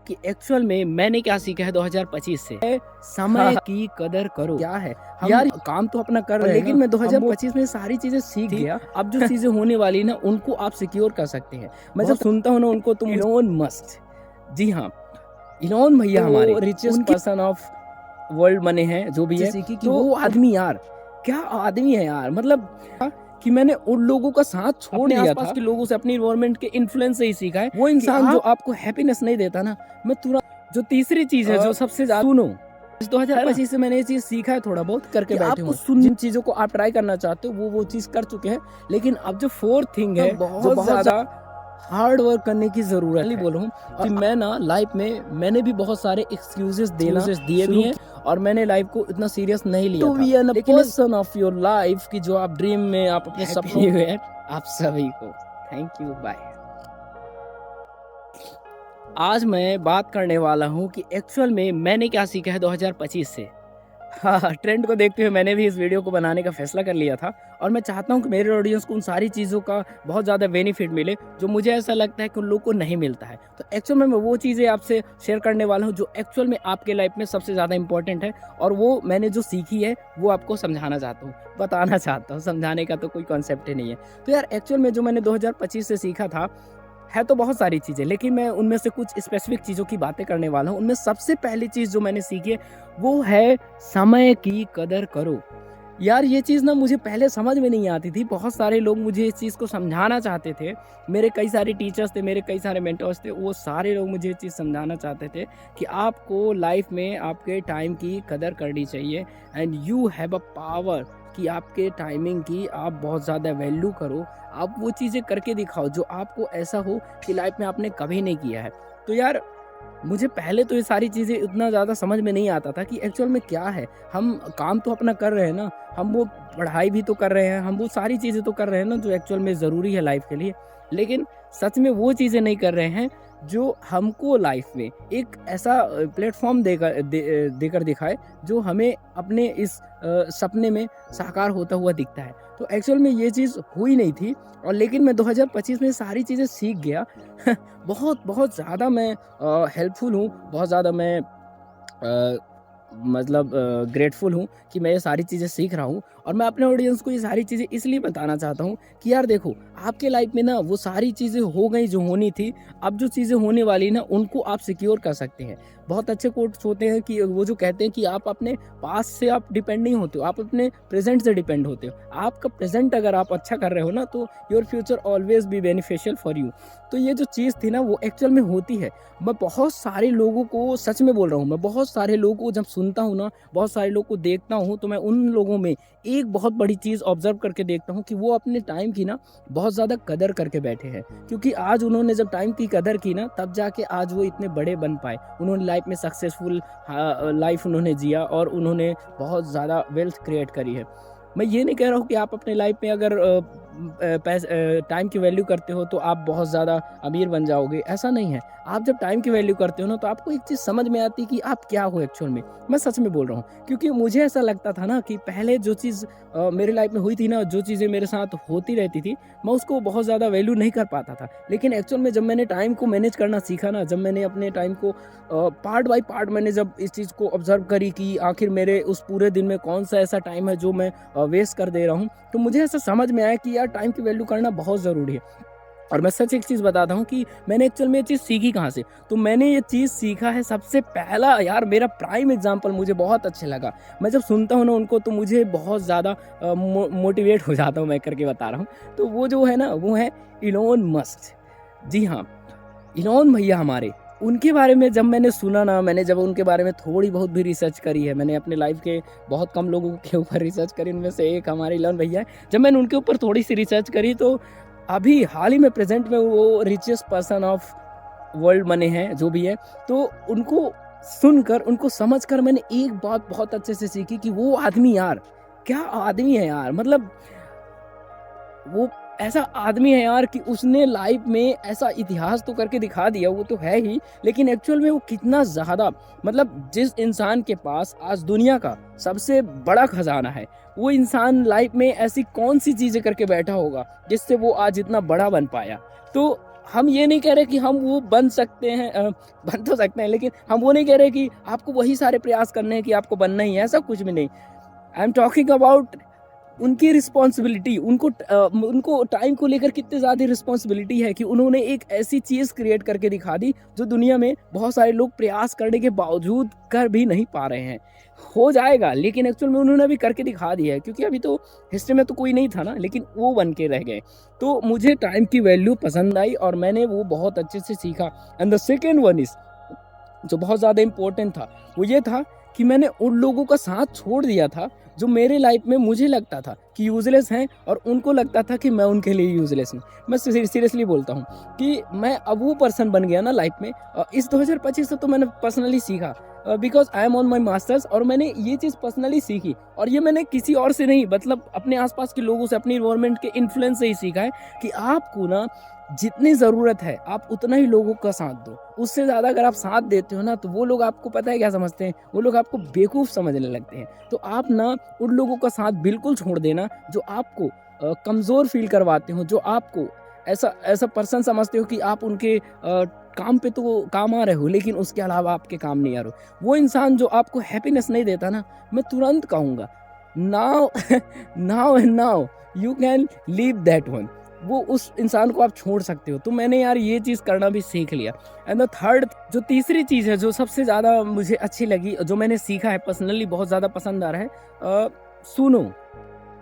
कि एक्चुअल में मैंने क्या सीखा है 2025 से। समय की कदर करो। क्या है हम यार काम तो अपना कर रहे हैं, लेकिन मैं 2025 में सारी चीजें सीख गया। अब जो चीजें होने वाली ना उनको आप सिक्योर कर सकते हैं। मैं जब सुनता हूँ ना उनको तो इलोन मस्क, जी हाँ, इलोन भैया हमारे रिचेस्ट पर्सन ऑफ वर्ल्ड बने हैं, जो भी है कि तो वो आदमी यार क्या आदमी है यार। मतलब कि मैंने उन लोगों का साथ छोड़ दिया था, के लोगों से अपनी इन्वायरमेंट के इन्फ्लुएंस से ही सीखा है। वो इंसान जो आपको हैप्पीनेस नहीं देता ना, मैं तुरंत जो तीसरी चीज है जो सबसे ज्यादा सुनो, इस 2025 से मैंने ये चीज सीखा है, थोड़ा बहुत करके बैठे हूँ। जिन चीजों को आप ट्राई करना चाहते हो वो चीज कर चुके हैं, लेकिन अब जो फोर्थ थिंग है जो बहुत ज्यादा हार्ड वर्क करने की जरूरत है। बोल रहा हूँ कि मैं ना लाइफ में मैंने भी बहुत सारे एक्सक्यूजेस दिए भी हैं, और मैंने लाइफ को इतना सीरियस नहीं लिया था। लेकिन पर्सन ऑफ योर लाइफ की जो आप ड्रीम में आप अपने सपनों में, आप सभी को थैंक यू, बाय। आज मैं बात करने वाला हूँ कि एक्चुअल में मैंने क्या सीखा है 2025 से। हाँ, ट्रेंड को देखते हुए मैंने भी इस वीडियो को बनाने का फैसला कर लिया था, और मैं चाहता हूँ कि मेरे ऑडियंस को उन सारी चीज़ों का बहुत ज़्यादा बेनिफिट मिले जो मुझे ऐसा लगता है कि उन लोगों को नहीं मिलता है। तो एक्चुअल में मैं वो चीज़ें आपसे शेयर करने वाला हूँ जो एक्चुअल में आपके लाइफ में सबसे ज़्यादा इंपॉर्टेंट है, और वो मैंने जो सीखी है वो आपको समझाना चाहता हूँ, बताना चाहता हूँ। समझाने का तो कोई कॉन्सेप्ट ही नहीं है। तो यार एक्चुअल में जो मैंने 2025 से सीखा था है तो बहुत सारी चीज़ें, लेकिन मैं उनमें से कुछ स्पेसिफिक चीज़ों की बातें करने वाला हूँ। उनमें सबसे पहली चीज़ जो मैंने सीखी है वो है समय की कदर करो। यार ये चीज़ ना मुझे पहले समझ में नहीं आती थी। बहुत सारे लोग मुझे इस चीज़ को समझाना चाहते थे, मेरे कई सारे टीचर्स थे, मेरे कई सारे मेंटर्स थे, वो सारे लोग मुझे ये चीज़ समझाना चाहते थे कि आपको लाइफ में आपके टाइम की कदर करनी चाहिए, and you have a power कि आपके टाइमिंग की आप बहुत ज़्यादा वैल्यू करो। आप वो चीज़ें करके दिखाओ जो आपको ऐसा हो कि लाइफ में आपने कभी नहीं किया है। तो यार मुझे पहले तो ये सारी चीज़ें इतना ज़्यादा समझ में नहीं आता था कि एक्चुअल में क्या है। हम काम तो अपना कर रहे हैं ना, हम वो पढ़ाई भी तो कर रहे हैं, हम वो सारी चीज़ें तो कर रहे हैं ना जो एक्चुअल में ज़रूरी है लाइफ के लिए, लेकिन सच में वो चीज़ें नहीं कर रहे हैं जो हमको लाइफ में एक ऐसा प्लेटफॉर्म देकर दिखाए जो हमें अपने इस सपने में साकार होता हुआ दिखता है। तो एक्चुअल में ये चीज़ हुई नहीं थी, और लेकिन मैं 2025 में सारी चीज़ें सीख गया। बहुत बहुत ज़्यादा मैं हेल्पफुल हूँ, बहुत ज़्यादा मैं मतलब ग्रेटफुल हूँ कि मैं ये सारी चीज़ें सीख रहा हूँ, और मैं अपने ऑडियंस को ये सारी चीज़ें इसलिए बताना चाहता हूँ कि यार देखो, आपके लाइफ में ना वो सारी चीज़ें हो गई जो होनी थी। अब जो चीज़ें होने वाली ना उनको आप सिक्योर कर सकते हैं। बहुत अच्छे कोट्स होते हैं कि वो जो कहते हैं कि आप अपने पास्ट से आप डिपेंड नहीं होते हो, आप अपने प्रेजेंट से डिपेंड होते हो। आपका प्रेजेंट अगर आप अच्छा कर रहे हो ना, तो your future always be beneficial for you. तो ये जो चीज़ थी ना वो एक्चुअल में होती है। मैं बहुत सारे लोगों को, सच में बोल रहा हूँ, मैं बहुत सारे लोगों को जब सुनता हूँ ना, बहुत सारे लोगों को देखता हूँ, तो मैं उन लोगों में एक बहुत बड़ी चीज़ ऑब्जर्व करके देखता हूँ कि वो अपने टाइम की ना बहुत ज़्यादा कदर करके बैठे हैं। क्योंकि आज उन्होंने जब टाइम की कदर की ना, तब जाके आज वो इतने बड़े बन पाए। उन्होंने लाइफ में सक्सेसफुल लाइफ उन्होंने जिया, और उन्होंने बहुत ज़्यादा वेल्थ क्रिएट करी है। मैं ये नहीं कह रहा हूँ कि आप अपने लाइफ में अगर टाइम की वैल्यू करते हो तो आप बहुत ज़्यादा अमीर बन जाओगे, ऐसा नहीं है। आप जब टाइम की वैल्यू करते हो ना, तो आपको एक चीज़ समझ में आती है कि आप क्या हो एक्चुअल में। मैं सच में बोल रहा हूँ, क्योंकि मुझे ऐसा लगता था ना कि पहले जो चीज़ मेरे लाइफ में हुई थी ना, जो चीज़ें मेरे साथ होती रहती थी, मैं उसको बहुत ज़्यादा वैल्यू नहीं कर पाता था। लेकिन एक्चुअल में जब मैंने टाइम को मैनेज करना सीखा ना, जब मैंने अपने टाइम को पार्ट बाय पार्ट मैंने जब इस चीज़ को ऑब्जर्व करी कि आखिर मेरे उस पूरे दिन में कौन सा ऐसा टाइम है जो मैं वेस्ट कर दे रहा हूँ, तो मुझे ऐसा समझ में आया कि यार टाइम की वैल्यू करना बहुत ज़रूरी है। और मैं सच एक चीज़ बताता हूँ कि मैंने एक्चुअल में ये चीज़ सीखी कहाँ से। तो मैंने ये चीज़ सीखा है, सबसे पहला यार मेरा प्राइम एग्जांपल मुझे बहुत अच्छा लगा। मैं जब सुनता हूँ ना उनको, तो मुझे बहुत ज़्यादा मोटिवेट हो जाता हूँ, मैं करके बता रहा हूँ। तो वो जो है ना, वो है इलोन मस्क। जी हाँ, इलोन भैया हमारे, उनके बारे में जब मैंने सुना ना, मैंने जब उनके बारे में थोड़ी बहुत भी रिसर्च करी है, मैंने अपने लाइफ के बहुत कम लोगों के ऊपर रिसर्च करी, उनमें से एक हमारे इलोन भैया है। जब मैंने उनके ऊपर थोड़ी सी रिसर्च करी, तो अभी हाल ही में प्रेजेंट में वो रिचेस्ट पर्सन ऑफ वर्ल्ड बने हैं, जो भी है। तो उनको सुनकर, उनको समझकर मैंने एक बात बहुत अच्छे से सीखी कि वो आदमी यार क्या आदमी है यार। मतलब वो ऐसा आदमी है यार कि उसने लाइफ में ऐसा इतिहास तो करके दिखा दिया, वो तो है ही, लेकिन एक्चुअल में वो कितना ज़्यादा, मतलब जिस इंसान के पास आज दुनिया का सबसे बड़ा खजाना है, वो इंसान लाइफ में ऐसी कौन सी चीज़ें करके बैठा होगा जिससे वो आज इतना बड़ा बन पाया। तो हम ये नहीं कह रहे कि हम वो बन सकते हैं, बन तो सकते हैं, लेकिन हम वो नहीं कह रहे कि आपको वही सारे प्रयास करने हैं कि आपको बनना ही है, ऐसा कुछ भी नहीं। आई एम टॉकिंग अबाउट उनकी रिस्पॉन्सिबिलिटी, उनको टाइम को लेकर कितनी ज़्यादा रिस्पॉन्सिबिलिटी है कि उन्होंने एक ऐसी चीज़ क्रिएट करके दिखा दी जो दुनिया में बहुत सारे लोग प्रयास करने के बावजूद कर भी नहीं पा रहे हैं। हो जाएगा, लेकिन एक्चुअल में उन्होंने अभी करके दिखा दिया है, क्योंकि अभी तो हिस्ट्री में तो कोई नहीं था ना, लेकिन वो बन के रह गए। तो मुझे टाइम की वैल्यू पसंद आई और मैंने वो बहुत अच्छे से सीखा। And the second one is, जो बहुत ज़्यादा इम्पोर्टेंट था, वो ये था कि मैंने उन लोगों का साथ छोड़ दिया था जो मेरे लाइफ में मुझे लगता था कि यूज़लेस हैं और उनको लगता था कि मैं उनके लिए यूज़लेस हूँ। मैं सीरियसली बोलता हूँ कि मैं अब वो पर्सन बन गया ना लाइफ में। इस 2025 से तो मैंने पर्सनली सीखा, because I am on my masters, और मैंने ये चीज़ पर्सनली सीखी, और ये मैंने किसी और से नहीं, मतलब अपने आसपास के लोगों से, अपनी इन्वायरमेंट के इन्फ्लुएंस से ही सीखा है कि आपको ना जितनी ज़रूरत है आप उतना ही लोगों का साथ दो। उससे ज़्यादा अगर आप साथ देते हो ना, तो वो लोग आपको पता है क्या समझते हैं, वो लोग आपको बेवकूफ़ समझने लगते हैं। तो आप ना उन लोगों का साथ बिल्कुल छोड़ देना जो आपको कमज़ोर फील करवाते हो, जो आपको ऐसा ऐसा पर्सन समझते हो कि आप उनके काम पे तो काम आ रहे हो, लेकिन उसके अलावा आपके काम नहीं आ रहे हो। वो इंसान जो आपको हैप्पीनेस नहीं देता ना, मैं तुरंत कहूँगा now now and now you can leave that one. वो उस इंसान को आप छोड़ सकते हो। तो मैंने यार ये चीज़ करना भी सीख लिया। एंड द थर्ड, जो तीसरी चीज़ है जो सबसे ज़्यादा मुझे अच्छी लगी, जो मैंने सीखा है, पर्सनली बहुत ज़्यादा पसंद आ रहा है, सुनो,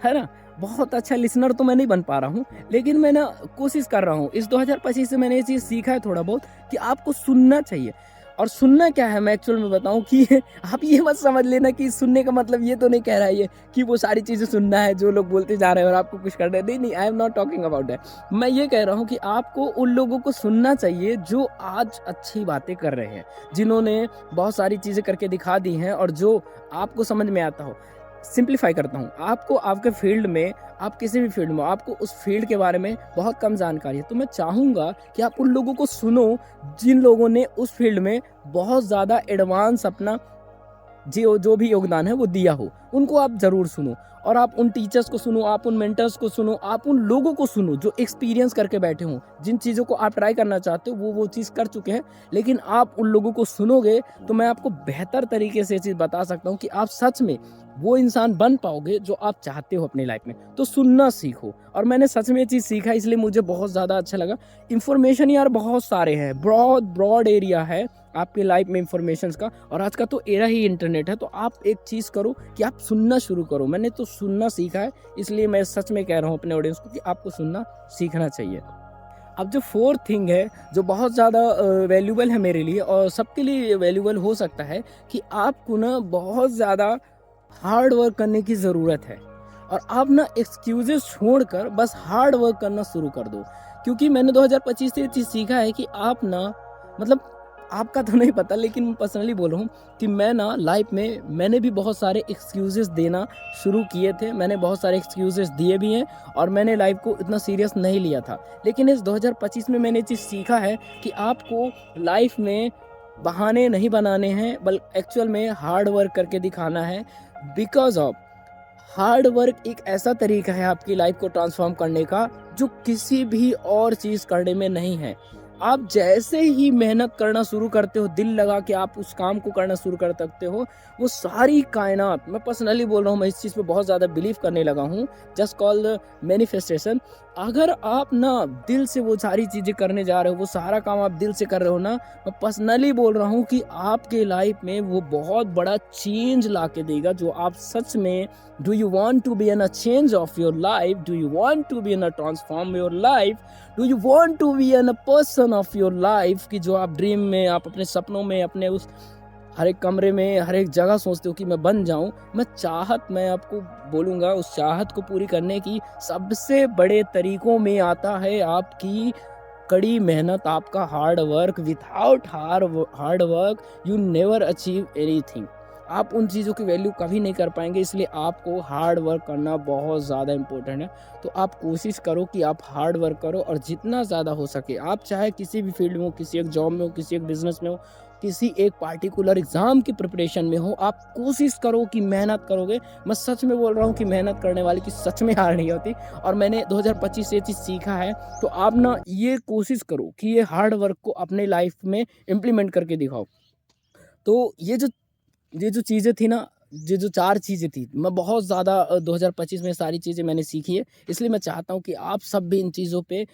है ना? बहुत अच्छा लिसनर तो मैं नहीं बन पा रहा हूँ, लेकिन मैं ना कोशिश कर रहा हूँ। इस 2025 से मैंने ये चीज़ सीखा है थोड़ा बहुत कि आपको सुनना चाहिए। और सुनना क्या है, मैं एक्चुअल में बताऊँ कि आप ये मत समझ लेना कि सुनने का मतलब ये तो नहीं कह रहा है ये कि वो सारी चीज़ें सुनना है जो लोग बोलते जा रहे हैं और आपको कुछ करना है। नहीं, नहीं, I am not talking about that. मैं ये कह रहा हूँ कि आपको उन लोगों को सुनना चाहिए जो आज अच्छी बातें कर रहे हैं, जिन्होंने बहुत सारी चीज़ें करके दिखा दी हैं और जो आपको समझ में आता हो। सिंप्लीफाई करता हूँ, आपको आपके फील्ड में, आप किसी भी फील्ड में, आपको उस फील्ड के बारे में बहुत कम जानकारी है, तो मैं चाहूँगा कि आप उन लोगों को सुनो जिन लोगों ने उस फील्ड में बहुत ज़्यादा एडवांस अपना जो भी योगदान है वो दिया हो, उनको आप ज़रूर सुनो। और आप उन टीचर्स को सुनो, आप उन मेंटर्स को सुनो, आप उन लोगों को सुनो जो एक्सपीरियंस करके बैठे हों, जिन चीज़ों को आप ट्राई करना चाहते हो वो चीज़ कर चुके हैं। लेकिन आप उन लोगों को सुनोगे तो मैं आपको बेहतर तरीके से ये चीज़ बता सकता हूँ कि आप सच में वो इंसान बन पाओगे जो आप चाहते हो अपनी लाइफ में। तो सुनना सीखो, और मैंने सच में ये चीज़ सीखा, इसलिए मुझे बहुत ज़्यादा अच्छा लगा। इन्फॉर्मेशन यार बहुत सारे हैं, ब्रॉड एरिया है आपकी लाइफ में इन्फॉर्मेशंस का, और आज का तो एरा ही इंटरनेट है। तो आप एक चीज़ करो कि आप सुनना शुरू करो। मैंने तो सुनना सीखा है, इसलिए मैं सच में कह रहा हूँ अपने ऑडियंस को कि आपको सुनना सीखना चाहिए। अब जो फोर्थ थिंग है, जो बहुत ज़्यादा वैल्यूबल है मेरे लिए और सबके लिए वैल्यूबल हो सकता है, कि आपको ना बहुत ज़्यादा हार्ड वर्क करने की ज़रूरत है। और आप ना एक्सक्यूजेस छोड़कर बस हार्ड वर्क करना शुरू कर दो। क्योंकि मैंने 2025 से ये चीज़ सीखा है कि आप ना, मतलब आपका तो नहीं पता, लेकिन मैं पर्सनली बोल रहा हूँ कि मैं ना लाइफ में मैंने भी बहुत सारे एक्सक्यूजेस देना शुरू किए थे। मैंने बहुत सारे एक्सक्यूजेस दिए भी हैं और मैंने लाइफ को इतना सीरियस नहीं लिया था। लेकिन इस 2025 में मैंने ये चीज़ सीखा है कि आपको लाइफ में बहाने नहीं बनाने हैं, बल्कि एक्चुअल में हार्ड वर्क करके दिखाना है। बिकॉज ऑफ हार्ड वर्क एक ऐसा तरीका है आपकी लाइफ को ट्रांसफॉर्म करने का जो किसी भी और चीज़ करने में नहीं है। आप जैसे ही मेहनत करना शुरू करते हो, दिल लगा के आप उस काम को करना शुरू कर सकते हो, वो सारी कायनात, मैं पर्सनली बोल रहा हूँ, मैं इस चीज़ पे बहुत ज़्यादा बिलीव करने लगा हूँ, जस्ट कॉल द मैनिफेस्टेशन। अगर आप ना दिल से वो सारी चीज़ें करने जा रहे हो, वो सारा काम आप दिल से कर रहे हो ना, मैं पर्सनली बोल रहा हूँ कि आपके लाइफ में वो बहुत बड़ा चेंज ला के देगा जो आप सच में, do you want to be in a change of your life, do you want to be in a transform your life, do you want to be in a person of your life, कि जो आप dream में, आप अपने सपनों में, अपने उस हर एक कमरे में, हर एक जगह सोचते हो कि मैं बन जाऊं। मैं आपको बोलूँगा, उस चाहत को पूरी करने की सबसे बड़े तरीकों में आता है आपकी कड़ी मेहनत, आपका hard work. Without hard work you never achieve anything. आप उन चीज़ों की वैल्यू कभी नहीं कर पाएँगे। इसलिए आपको हार्ड वर्क करना बहुत ज़्यादा इम्पोर्टेंट है। तो आप कोशिश करो कि आप हार्ड वर्क करो और जितना ज़्यादा हो सके आप चाहे किसी भी फील्ड में हो, किसी एक जॉब में हो, किसी एक बिज़नेस में हो, किसी एक पार्टिकुलर एग्ज़ाम की प्रिपरेशन में हो, आप कोशिश करो कि मेहनत करोगे। मैं सच में बोल रहा हूँ कि मेहनत करने वाले की सच में हार नहीं होती और मैंने 2025 से ये चीज़ सीखा है। तो आप ना ये कोशिश करो कि ये हार्ड वर्क को अपने लाइफ में इम्प्लीमेंट करके दिखाओ। तो ये जो चीज़ें थी ना, ये जो 4 चीज़ें थी, मैं बहुत ज़्यादा 2025 में सारी चीज़ें मैंने सीखी है। इसलिए मैं चाहता हूँ कि आप सब भी इन चीज़ों पे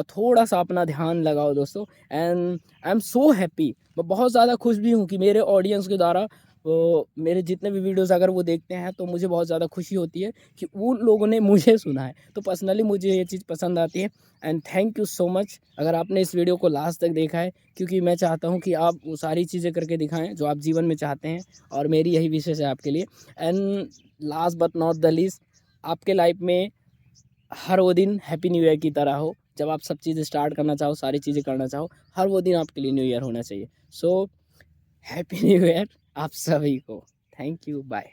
थोड़ा-सा अपना ध्यान लगाओ दोस्तों। And I am so happy, मैं बहुत ज़्यादा खुश भी हूँ कि मेरे ऑडियंस के द्वारा मेरे जितने भी वीडियोज़ अगर वो देखते हैं तो मुझे बहुत ज़्यादा खुशी होती है कि उन लोगों ने मुझे सुना है। तो पर्सनली मुझे ये चीज़ पसंद आती है। And thank you so much अगर आपने इस वीडियो को लास्ट तक देखा है, क्योंकि मैं चाहता हूँ कि आप वो सारी चीज़ें करके दिखाएँ जो आप जीवन में चाहते हैं। और मेरी यही विशेष है आपके लिए। And last but not the least, आपके लाइफ में हर वो दिन हैप्पी न्यू ईयर की तरह हो। जब आप सब चीज़ें स्टार्ट करना चाहो, सारी चीज़ें करना चाहो, हर वो दिन आपके लिए न्यू ईयर होना चाहिए। सो हैप्पी न्यू ईयर आप सभी को। Thank you, bye.